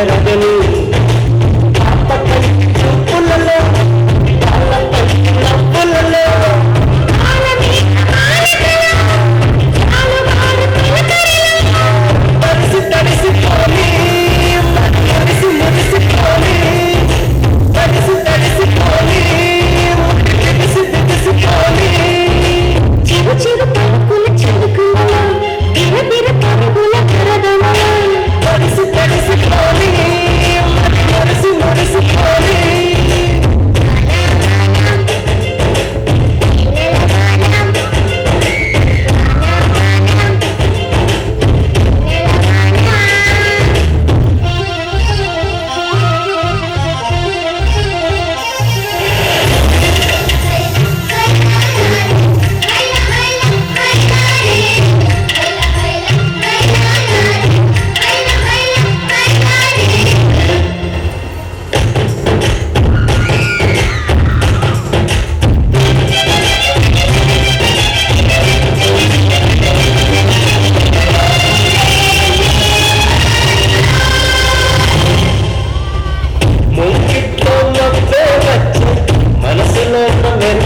రగలు పుల్లలో పుల్లలో తడిసి తడిసిపోయి తడిసి ముడిసిపోయి తడిసి తడిసిపోయి బిగిసి బిగిసిపోయి చిరు చిరు పలుకుల చిలుకులలో బిర బిర పరుగుల కరదలలో తడిసి తడిసిపోయి ముడిసి ముడిసిపోయి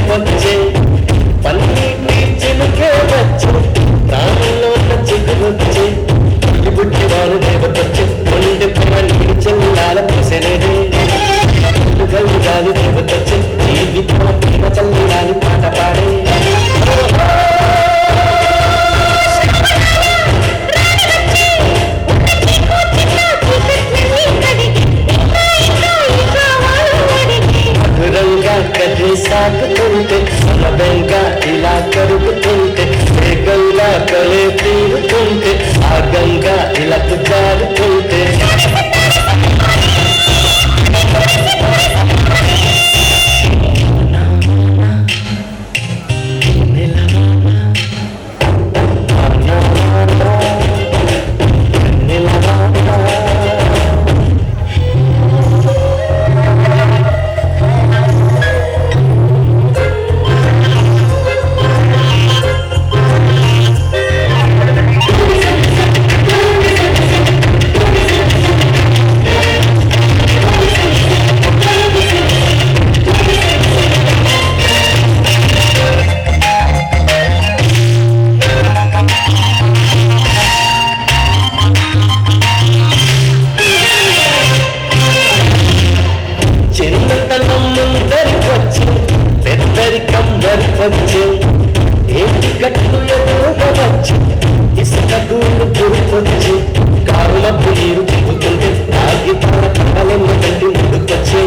వచ్చే పన్నీటి చిలుకే వచ్చే దానిలో చిగురొచ్చే బుట్టి వారు దేవతొచ్చే కొండె పని చెల్లాల పొసెనేదే గంగాలు దేవతొచ్చే జీవితం చల్లాలి పాట పాడే కథే సాగుతుంటే సమయంగా ఇలా కరుగుతుంటే వేగంగా కలే తీరుతుంటే ఆగంగా ఇలా జారుతుంటే వచ్చే ఏంటి గట్లు ఎదురుగా వచ్చి ఇసుక దూరు గుర్తొచ్చి కారుల నీరు దిగుతుంటే ఆగి పడలెన్ను గంటి ముందుకొచ్చే